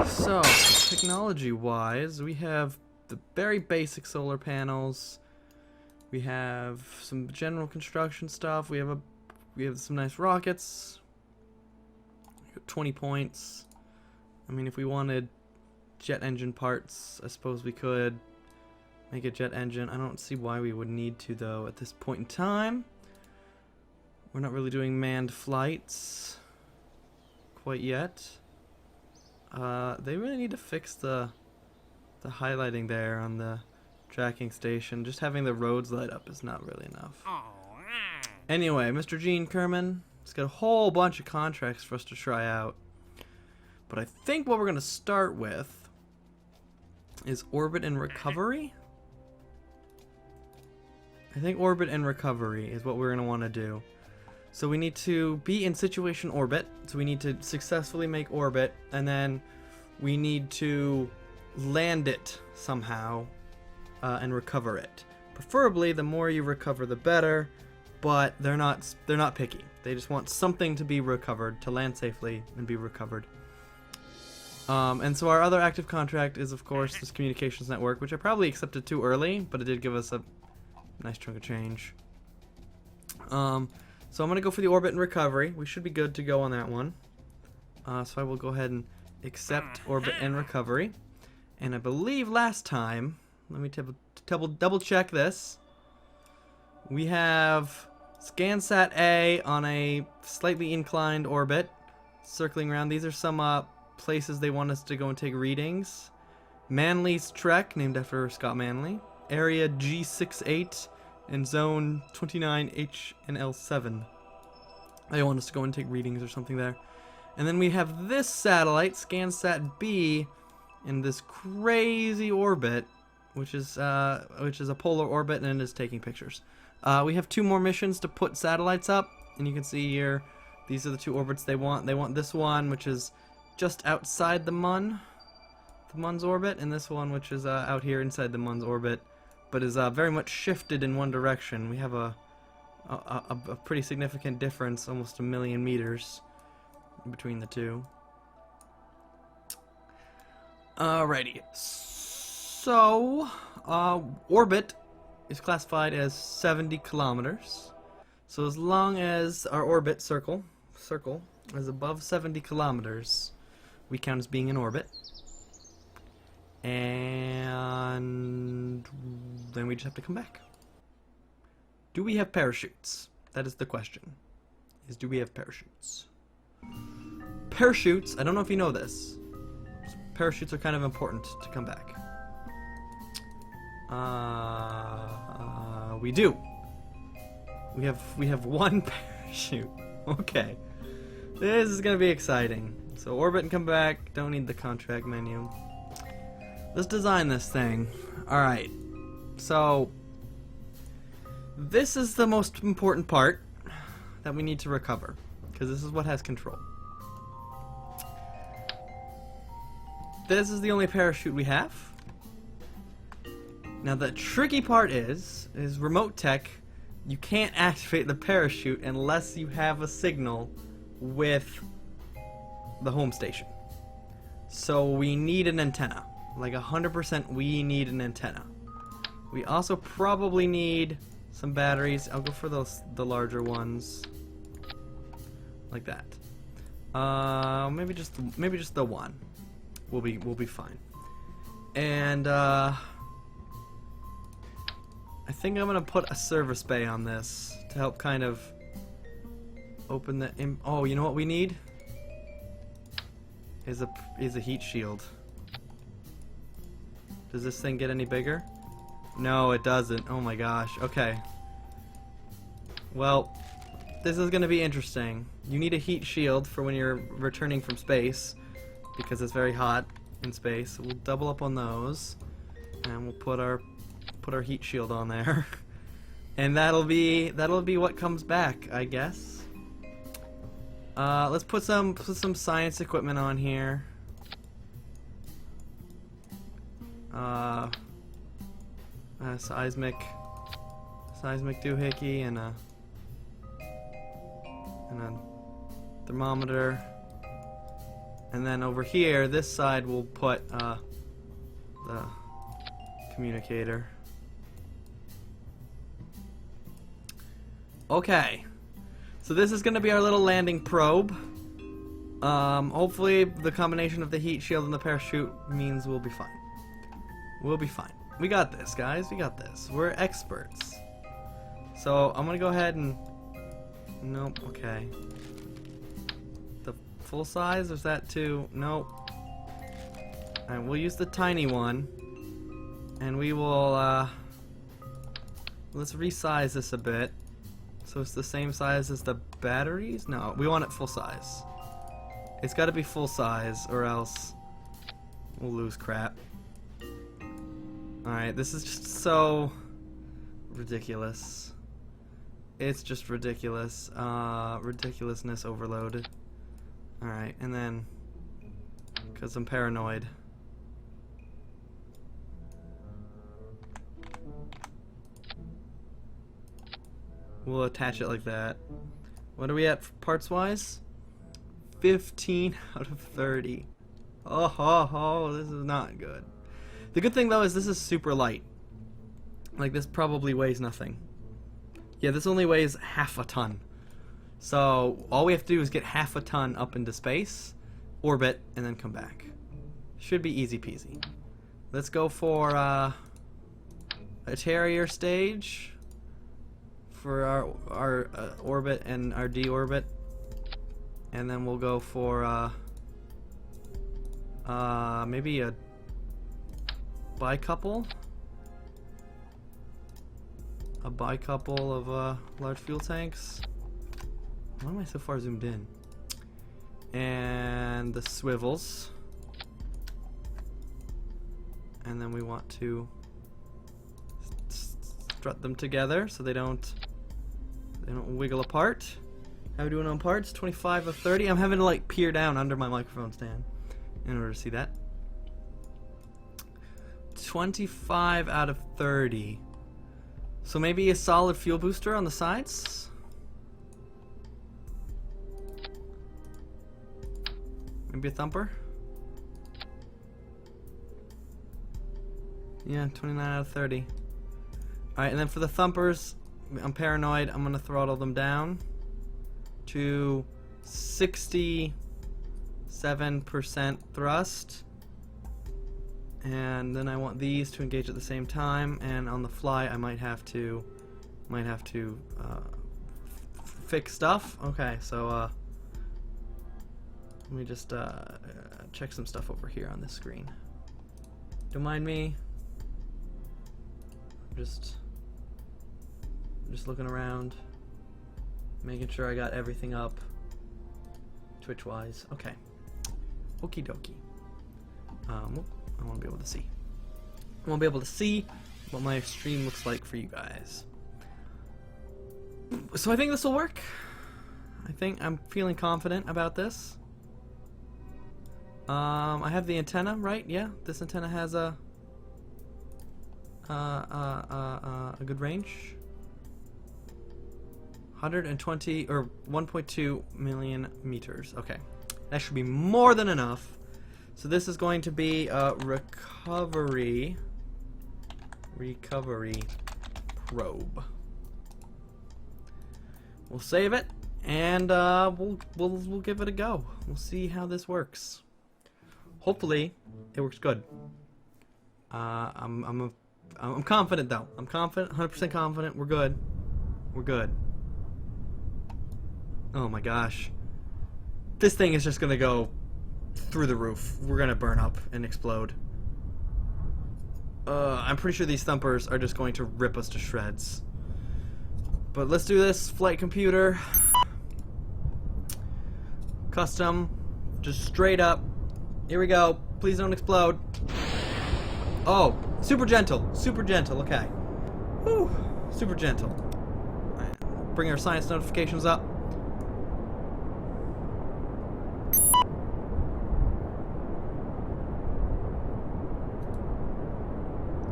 So, technology-wise, we have the very basic solar panels. We have some general construction stuff. We have some nice rockets. 20 points. I mean, if we wanted jet engine parts, I suppose we could make a jet engine. I don't see why we would need to, though, at this point in time. We're not really doing manned flights quite yet. They really need to fix the highlighting there on the tracking station. Just having the roads light up is not really enough. Anyway, Mr. Gene Kerman has got a whole bunch of contracts for us to try out. But I think what we're going to start with is orbit and recovery. I think orbit and recovery is what we're going to want to do. So we need to be in situation orbit. So we need to successfully make orbit, and then we need to land it somehow and recover it. Preferably, the more you recover, the better. But they're not picky. They just want something to be recovered, to land safely and be recovered. And so our other active contract is, of course, this communications network, which I probably accepted too early, but it did give us a nice chunk of change. So I'm going to go for the orbit and recovery. We should be good to go on that one. So I will go ahead and accept orbit and recovery. And I believe last time, let me double check this. We have SCANSat A on a slightly inclined orbit, circling around. These are some places they want us to go and take readings. Manly's Trek, named after Scott Manley. Area G68 and Zone 29H and L7. They want us to go and take readings or something there. And then we have this satellite, SCANSat B, in this crazy orbit, which is a polar orbit, and it is taking pictures. We have 2 more missions to put satellites up, and you can see here, these are the 2 orbits they want. They want this one, which is just outside the Mun's orbit, and this one, which is out here inside the Mun's orbit, but is very much shifted in one direction. We have a pretty significant difference, almost 1,000,000 meters between the 2. Alrighty, so orbit is classified as 70 kilometers. So as long as our orbit circle is above 70 kilometers, we count as being in orbit. And then we just have to come back. Do we have parachutes? That is the question. Do we have parachutes? Parachutes, I don't know if you know this. Parachutes are kind of important to come back. We do. We have 1 parachute. Okay. This is gonna be exciting. So orbit and come back. Don't need the contract menu. Let's design this thing. Alright. So this is the most important part that we need to recover, because this is what has control. This is the only parachute we have. Now the tricky part is remote tech. You can't activate the parachute unless you have a signal with the home station. So we need an antenna. Like 100% we need an antenna. We also probably need some batteries. I'll go for the larger ones. Like that. Maybe just the one. We'll be fine. And I think I'm gonna put a service bay on this to help kind of open the. Oh, you know what we need? Is a heat shield. Does this thing get any bigger? No, it doesn't. Oh my gosh. Okay. Well, this is gonna be interesting. You need a heat shield for when you're returning from space, because it's very hot in space. So we'll double up on those, and we'll put our heat shield on there, and that'll be what comes back, I guess. Let's put some science equipment on here. Seismic doohickey and a thermometer And then over here, this side, we'll put the communicator. Okay. So this is going to be our little landing probe. Hopefully the combination of the heat shield and the parachute means we'll be fine. We'll be fine. We got this, guys. We got this. We're experts. So I'm going to go ahead and... Nope. Okay. The full size? Is that too? Nope. Alright, we'll use the tiny one. And we will, let's resize this a bit. So it's the same size as the batteries? No, we want it full size. It's got to be full size, or else we'll lose crap. Alright, this is just so ridiculous. It's just ridiculous. Ridiculousness overloaded. Alright, and then, because I'm paranoid. We'll attach it like that. What are we at parts-wise? 15 out of 30. Oh, ho, ho, this is not good. The good thing, though, is this is super light. Like, this probably weighs nothing. Yeah, this only weighs half a ton. So, all we have to do is get half a ton up into space, orbit, and then come back. Should be easy peasy. Let's go for a Terrier stage for our orbit and our deorbit. And then we'll go for maybe a bicouple. A bicouple of large fuel tanks. Why am I so far zoomed in? And the swivels. And then we want to strut them together so they don't wiggle apart. How are we doing on parts? 25 of 30. I'm having to like peer down under my microphone stand in order to see that. 25 out of 30. So maybe a solid fuel booster on the sides? Maybe a thumper? Yeah, 29 out of 30. Alright, and then for the thumpers, I'm paranoid. I'm going to throttle them down to 67% thrust. And then I want these to engage at the same time, and on the fly I might have to fix stuff. Okay, so let me just check some stuff over here on this screen. Don't mind me. I'm just looking around, making sure I got everything up Twitch wise. Okay. Okie dokie. I won't be able to see. I won't be able to see what my stream looks like for you guys. So I think this will work. I think I'm feeling confident about this. I have the antenna, right? Yeah, this antenna has a good range. 120 or 1.2 million meters. Okay, that should be more than enough. So this is going to be a recovery probe. We'll save it and we'll give it a go. We'll see how this works. Hopefully, it works good. I'm confident though. I'm confident, 100% confident. We're good. We're good. Oh my gosh, this thing is just gonna go through the roof. We're gonna burn up and explode. I'm pretty sure these thumpers are just going to rip us to shreds. But let's do this. Flight computer. Custom. Just straight up. Here we go. Please don't explode. Oh, super gentle. Super gentle. Okay. Whew. Super gentle. Alright. Bring our science notifications up.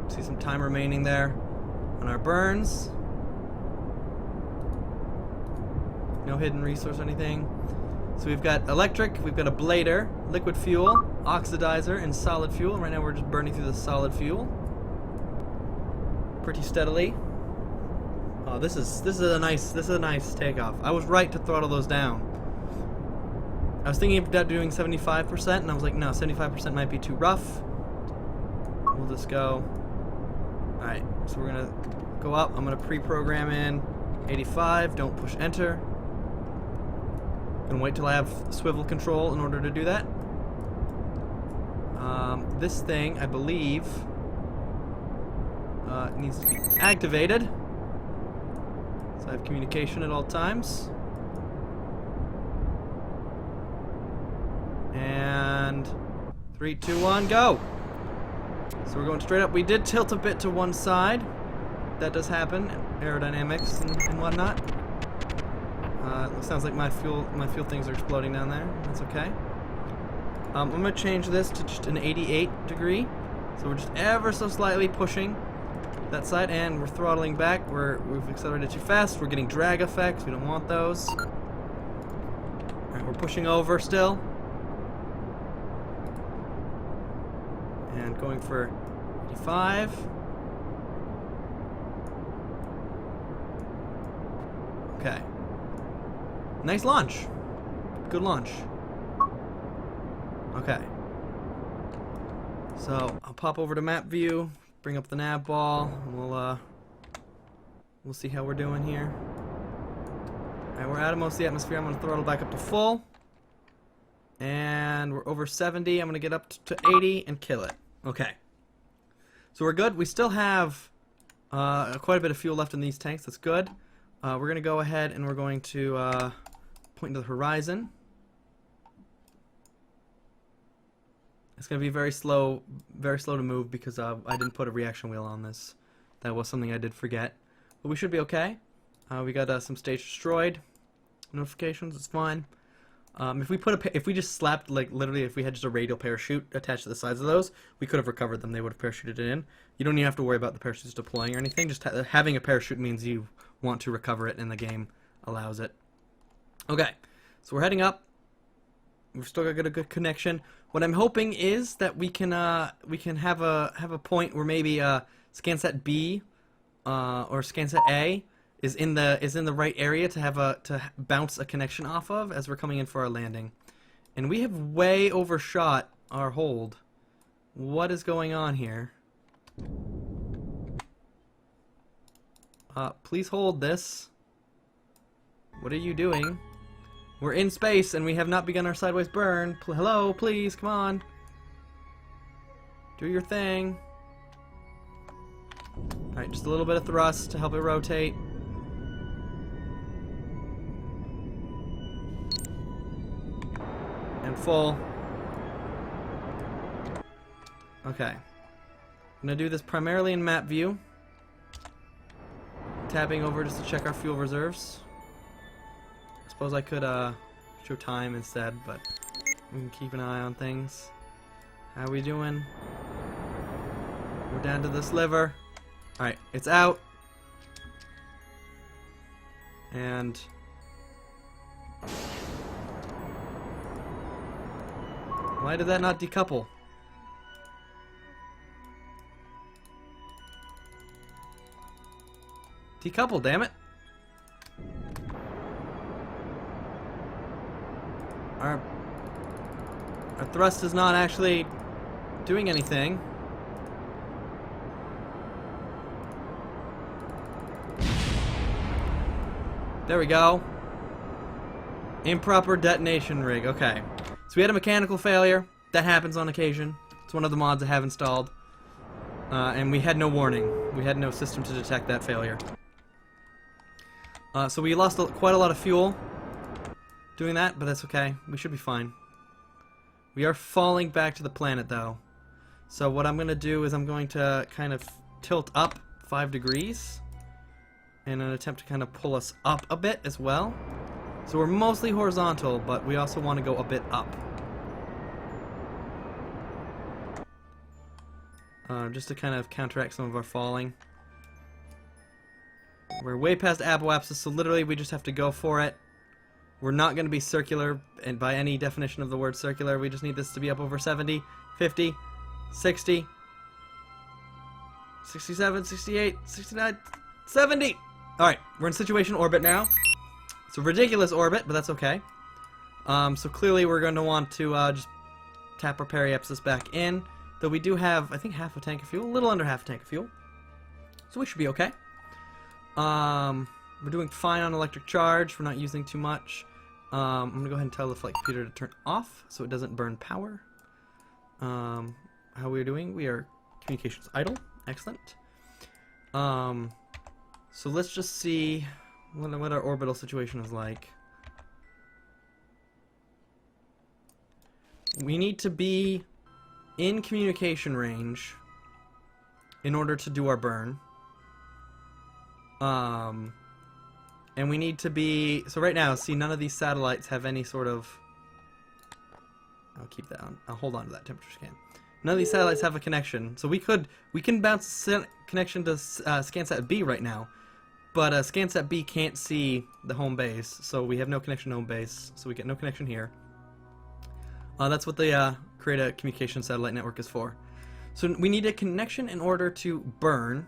See some time remaining there on our burns. No hidden resource or anything. So we've got electric, we've got a blader, liquid fuel, oxidizer, and solid fuel. Right now we're just burning through the solid fuel pretty steadily. Oh, this is a nice takeoff. I was right to throttle those down. I was thinking about doing 75%, and I was like, no, 75% might be too rough. We'll just go. All right, so we're gonna go up. I'm gonna pre-program in 85. Don't push enter. Gonna wait till I have swivel control in order to do that. This thing, I believe, needs to be activated. So I have communication at all times. And 3, 2, 1, go! So we're going straight up. We did tilt a bit to one side. That does happen. Aerodynamics and whatnot. It sounds like my fuel things are exploding down there. That's okay. I'm gonna change this to just an 88 degree. So we're just ever so slightly pushing that side, and we're throttling back. We've accelerated too fast. We're getting drag effects. We don't want those. All right, we're pushing over still. And going for 85. Okay. Nice launch. Good launch. Okay. So I'll pop over to map view, bring up the nav ball, and we'll see how we're doing here. Alright, we're out of most of the atmosphere. I'm gonna throttle back up to full. And we're over 70. I'm gonna get up to 80 and kill it. Okay. So we're good. We still have quite a bit of fuel left in these tanks. That's good. We're going to go ahead and we're going to point to the horizon. It's going to be very slow to move because I didn't put a reaction wheel on this. That was something I did forget. But we should be okay. We got some stage destroyed notifications. It's fine. If we just slapped, like, literally, if we had just a radial parachute attached to the sides of those, we could have recovered them. They would have parachuted it in. You don't even have to worry about the parachutes deploying or anything. Just having a parachute means you want to recover it, and the game allows it. Okay, so we're heading up. We've still got a good connection. What I'm hoping is that we can have a point where maybe SCANSat B or SCANSat A is in the right area to bounce a connection off of as we're coming in for our landing. And we have way overshot our hold. What is going on here? Please hold this. What are you doing? We're in space and we have not begun our sideways burn. Hello, please, come on. Do your thing. Alright, just a little bit of thrust to help it rotate. And full. Okay. I'm gonna do this primarily in map view. Tapping over just to check our fuel reserves. I suppose I could show time instead, but we can keep an eye on things. How are we doing? We're down to the sliver. Alright, it's out. And why did that not decouple? Decouple, damn it. Our thrust is not actually doing anything. There we go. Improper detonation rig. Okay. So we had a mechanical failure. That happens on occasion. It's one of the mods I have installed. And we had no warning. We had no system to detect that failure. So we lost quite a lot of fuel doing that, but that's okay. We should be fine. We are falling back to the planet, though. So what I'm going to do is I'm going to kind of tilt up 5 degrees in an attempt to kind of pull us up a bit as well. So we're mostly horizontal, but we also want to go a bit up. Just to kind of counteract some of our falling. We're way past apoapsis, so literally we just have to go for it. We're not going to be circular, and by any definition of the word circular, we just need this to be up over 70, 50, 60, 67, 68, 69, 70! Alright, we're in situation orbit now. It's a ridiculous orbit, but that's okay. So clearly we're going to want to just tap our periapsis back in. Though we do have, I think, half a tank of fuel. A little under half a tank of fuel. So we should be okay. We're doing fine on electric charge. We're not using too much. I'm going to go ahead and tell the flight computer to turn off so it doesn't burn power. How are we doing? We are communications idle. Excellent. So let's just see what our orbital situation is like. We need to be in communication range in order to do our burn. And we need to be... So right now, see, none of these satellites have any sort of... I'll keep that on. I'll hold on to that temperature scan. None of these satellites have a connection. So we can bounce connection to SCANSat B right now. But SCANSat B can't see the home base. So we have no connection to home base. So we get no connection here. That's what the create a communication satellite network is for. So we need a connection in order to burn.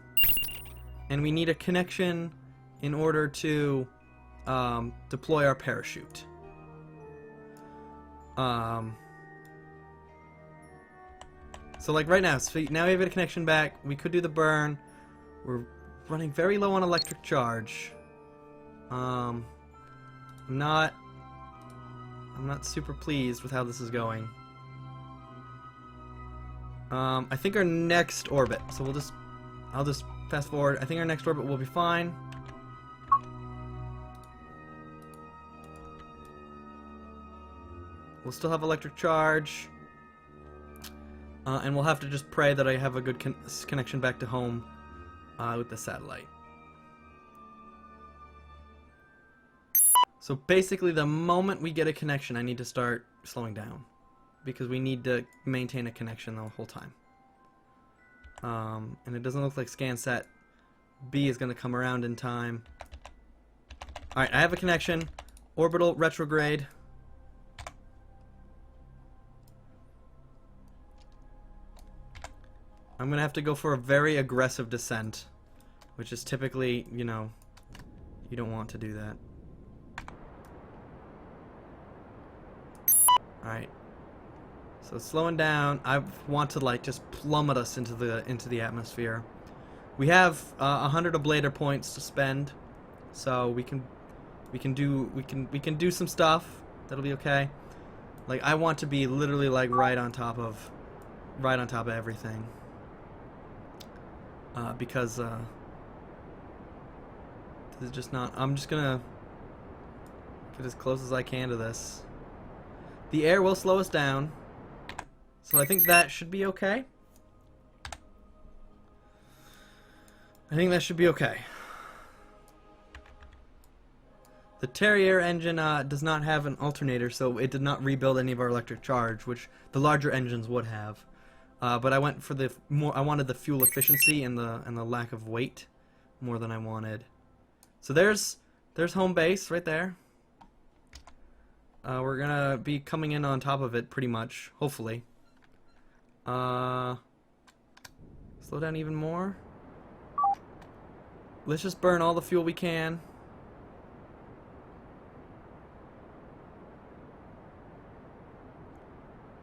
And we need a connection in order to deploy our parachute. So like right now, so now we have a connection back. We could do the burn. We're running very low on electric charge. I'm not super pleased with how this is going. I think our next orbit. So I'll just fast forward. I think our next orbit will be fine. We'll still have electric charge. And we'll have to just pray that I have a good connection back to home with the satellite. So basically the moment we get a connection, I need to start slowing down. Because we need to maintain a connection the whole time. And it doesn't look like SCANSat B is going to come around in time. Alright, I have a connection. Orbital retrograde. I'm going to have to go for a very aggressive descent. Which is typically, you know, you don't want to do that. Alright. So slowing down, I want to like just plummet us into the atmosphere. We have 100 ablator points to spend, so we can do some stuff. That'll be okay. Like I want to be literally like right on top of everything. Because this is just not. I'm just gonna get as close as I can to this. The air will slow us down. So I think that should be okay. I think that should be okay. The Terrier engine does not have an alternator, so it did not rebuild any of our electric charge, which the larger engines would have. But I went for the more. I wanted the fuel efficiency and the lack of weight more than I wanted. So there's home base right there. We're gonna be coming in on top of it pretty much, hopefully. Slow down even more. Let's just burn all the fuel we can.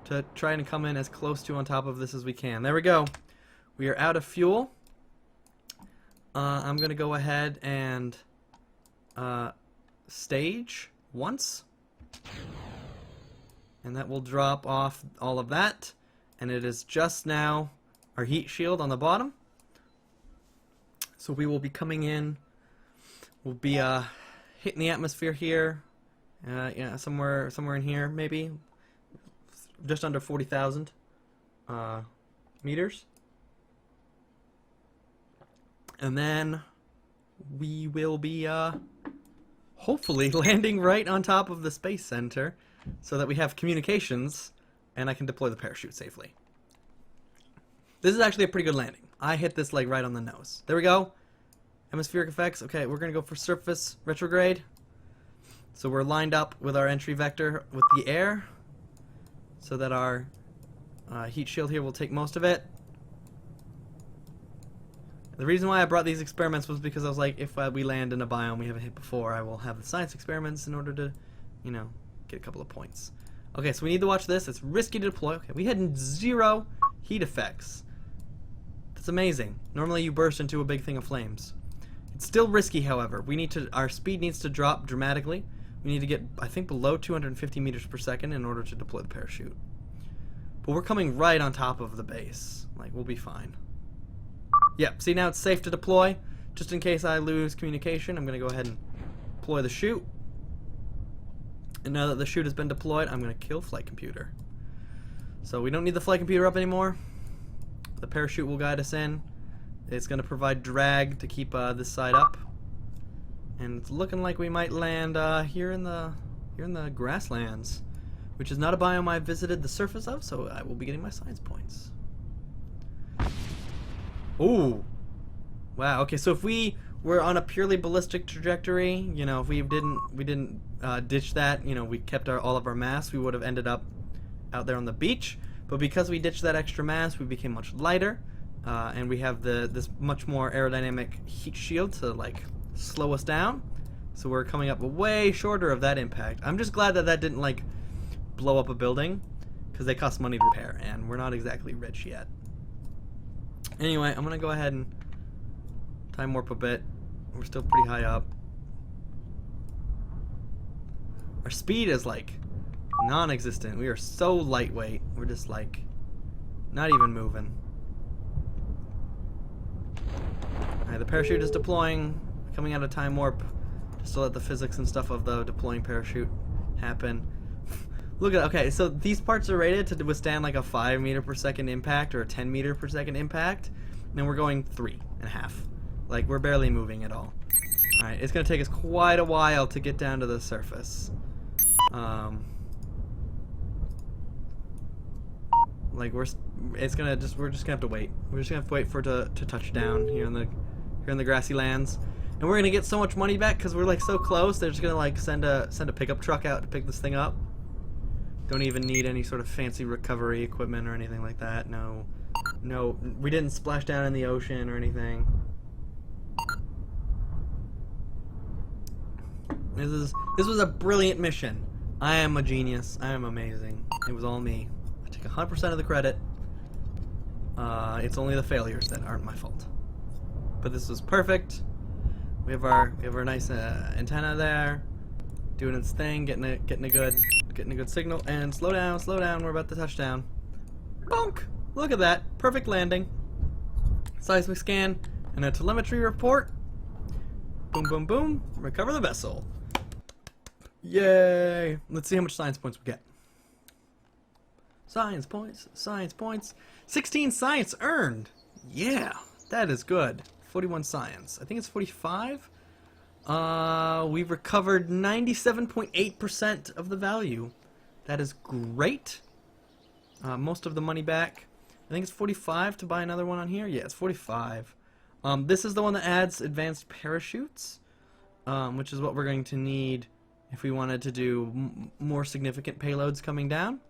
To try and come in as close to on top of this as we can. There we go. We are out of fuel. I'm gonna go ahead and stage once. And that will drop off all of that. And it is just now our heat shield on the bottom. So we will be coming in. We'll be hitting the atmosphere here. Yeah, somewhere in here maybe. Just under 40,000 meters. And then we will be hopefully landing right on top of the space center so that we have communications and I can deploy the parachute safely. This is actually a pretty good landing. I hit this like right on the nose. There we go. Atmospheric effects. Okay, we're gonna go for surface retrograde. So we're lined up with our entry vector with the air, so that our heat shield here will take most of it. The reason why I brought these experiments was because I was like, if we land in a biome we haven't hit before, I will have the science experiments in order to, you know, get a couple of points. Okay, so we need to watch this. It's risky to deploy. Okay, we had 0 heat effects. That's amazing. Normally you burst into a big thing of flames. It's still risky, however. Our speed needs to drop dramatically. We need to get, I think, below 250 meters per second in order to deploy the parachute. But we're coming right on top of the base. Like, we'll be fine. Yep, see, now it's safe to deploy. Just in case I lose communication, I'm going to go ahead and deploy the chute. And now that the chute has been deployed, I'm going to kill flight computer. So we don't need the flight computer up anymore. The parachute will guide us in. It's going to provide drag to keep this side up. And it's looking like we might land here in the grasslands, which is not a biome I've visited the surface of, so I will be getting my science points. Ooh. Wow, okay, so if we were on a purely ballistic trajectory, you know, if we didn't ditch that, you know, we kept all of our mass, we would have ended up out there on the beach. But because we ditched that extra mass, we became much lighter, and we have this much more aerodynamic heat shield to, like, slow us down. So we're coming up way shorter of that impact. I'm just glad that didn't, like, blow up a building, because they cost money to repair, and we're not exactly rich yet. Anyway, I'm gonna go ahead and time warp a bit. We're still pretty high up. Our speed is like non-existent. We are so lightweight. We're just like not even moving. Alright, the parachute is deploying, coming out of time warp, just to let the physics and stuff of the deploying parachute happen. Look at, okay, so these parts are rated to withstand like a 5 meter per second impact or a 10 meter per second impact, and we're going 3.5. Like, we're barely moving at all. Alright, it's going to take us quite a while to get down to the surface. Like, we're just gonna have to wait. We're just gonna have to wait for it to touch down here in the grassy lands. And we're gonna get so much money back because we're like so close. They're just gonna like send a pickup truck out to pick this thing up. Don't even need any sort of fancy recovery equipment or anything like that. No, we didn't splash down in the ocean or anything. This was a brilliant mission. I am a genius. I am amazing. It was all me. I take 100% of the credit. It's only the failures that aren't my fault. But this was perfect. We have our nice antenna there, doing its thing, getting a good signal. And slow down. We're about to touch down. Bonk! Look at that, perfect landing. Seismic scan and a telemetry report. Boom, boom, boom. Recover the vessel. Yay! Let's see how much science points we get. Science points. 16 science earned. Yeah, that is good. 41 science. I think it's 45. We've recovered 97.8% of the value. That is great. Most of the money back. I think it's 45 to buy another one on here. Yeah, it's 45. This is the one that adds advanced parachutes, which is what we're going to need if we wanted to do more significant payloads coming down.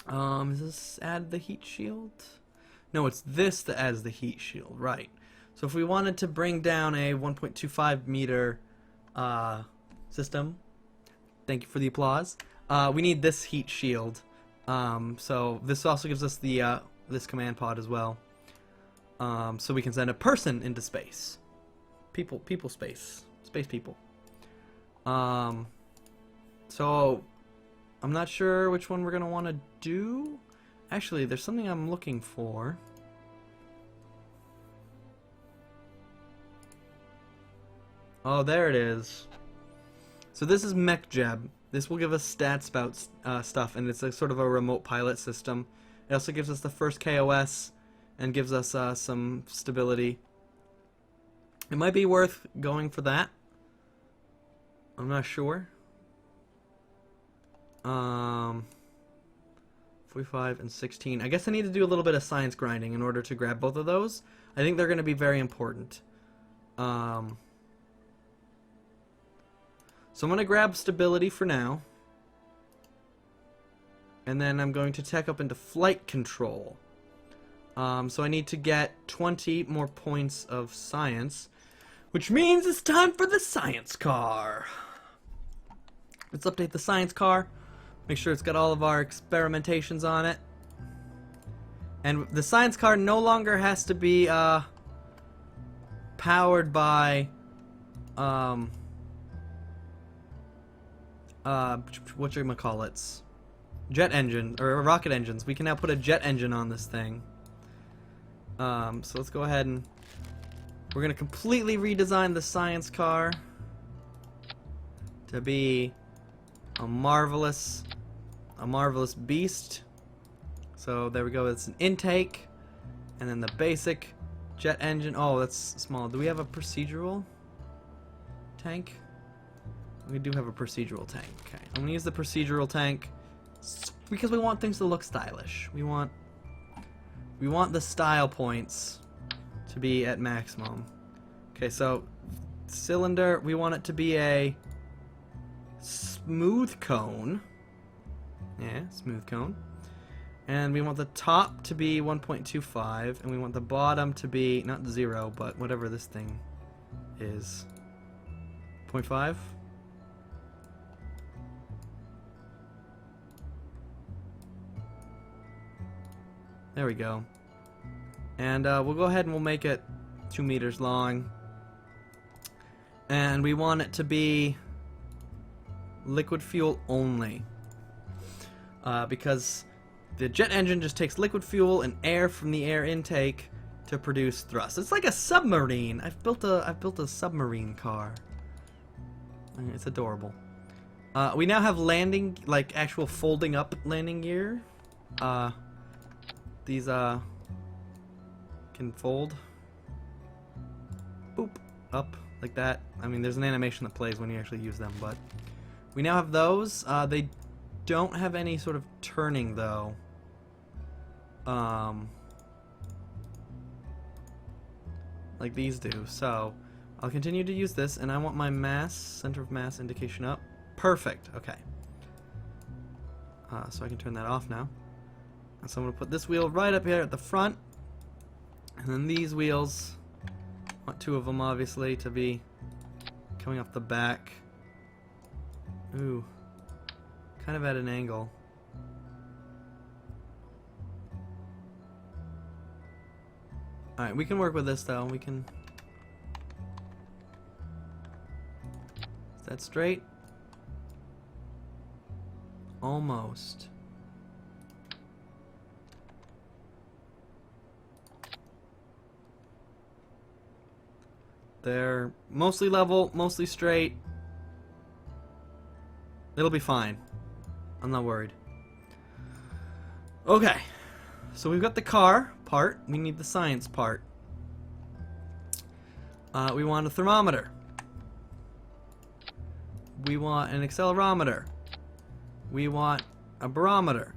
Does this add the heat shield? No, it's this that adds the heat shield, right. So if we wanted to bring down a 1.25 meter system, thank you for the applause, we need this heat shield. So this also gives us the this command pod as well. So we can send a person into space. Space people. So I'm not sure which one we're gonna want to do. Actually, there's something I'm looking for. Oh, there it is. So this is MechJeb. This will give us stats about stuff, and it's a sort of a remote pilot system. It also gives us the first KOS and gives us some stability. It might be worth going for that. I'm not sure. 45 and 16. I guess I need to do a little bit of science grinding in order to grab both of those. I think they're going to be very important. So I'm going to grab stability for now. And then I'm going to tech up into flight control. So I need to get 20 more points of science, which means it's time for the science car. Let's update the science car. Make sure it's got all of our experimentations on it. And the science car no longer has to be powered by whatchamacallits, jet engine or rocket engines. We can now put a jet engine on this thing. So let's go ahead and we're gonna completely redesign the science car to be a marvelous beast. So there we go. It's an intake, and then the basic jet engine. Oh, that's small. Do we have a procedural tank? We do have a procedural tank. Okay, I'm gonna use the procedural tank because we want things to look stylish. We want the style points to be at maximum. Okay, so cylinder, we want it to be a smooth cone. Yeah, smooth cone. And we want the top to be 1.25, and we want the bottom to be not 0, but whatever this thing is. 0.5? There we go. And we'll go ahead and we'll make it 2 meters long. And we want it to be liquid fuel only. Because the jet engine just takes liquid fuel and air from the air intake to produce thrust. It's like a submarine. I've built a submarine car. It's adorable. We now have landing, like actual folding up landing gear. These can fold. Boop. Up like that. I mean, there's an animation that plays when you actually use them, but we now have those. They don't have any sort of turning though. Like these do. So I'll continue to use this, and I want my mass, center of mass indication up. Perfect. Okay. So I can turn that off now. And so I'm going to put this wheel right up here at the front. And then these wheels, I want 2 of them obviously to be coming off the back. Ooh. Kind of at an angle. Alright, we can work with this though. We can... Is that straight? Almost. They're mostly level, mostly straight. It'll be fine. I'm not worried. Okay. So we've got the car part. We need the science part. We want a thermometer. We want an accelerometer. We want a barometer.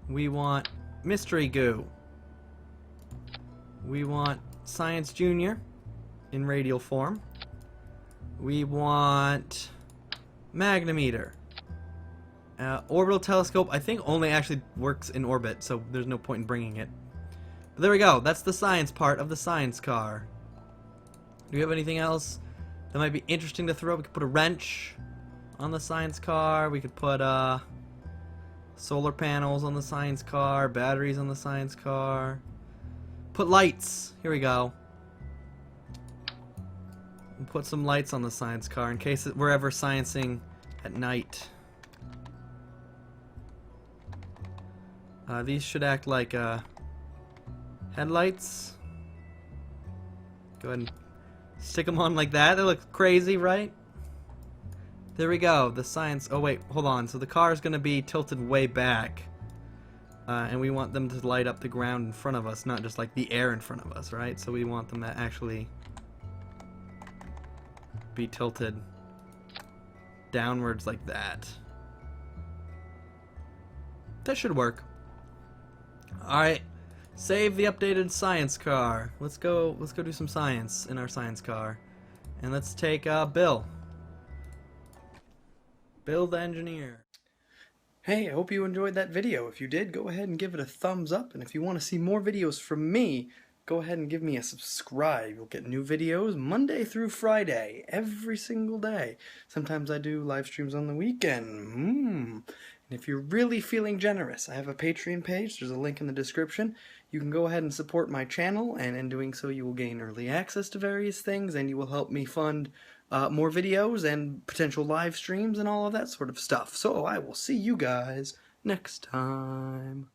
We want mystery goo. We want Science Junior in radial form. We want magnometer. Orbital telescope, I think only actually works in orbit, so there's no point in bringing it. But there we go. That's the science part of the science car. Do we have anything else that might be interesting to throw? We could put a wrench on the science car. We could put solar panels on the science car, batteries on the science car. Put lights. Here we go. We'll put some lights on the science car in case we're ever sciencing at night. These should act like headlights. Go ahead and stick them on like that. They look crazy, right? There we go. The science... Oh, wait. Hold on. So the car is going to be tilted way back. And we want them to light up the ground in front of us, not just like the air in front of us, right? So we want them to actually be tilted downwards like that. That should work. Alright. Save the updated science car. Let's go do some science in our science car. And let's take Bill. Build engineer. Hey, I hope you enjoyed that video. If you did, go ahead and give it a thumbs up. And if you want to see more videos from me, go ahead and give me a subscribe. You'll get new videos Monday through Friday, every single day. Sometimes I do live streams on the weekend. And if you're really feeling generous, I have a Patreon page. There's a link in the description. You can go ahead and support my channel, and in doing so you will gain early access to various things, and you will help me fund more videos and potential live streams and all of that sort of stuff. So I will see you guys next time.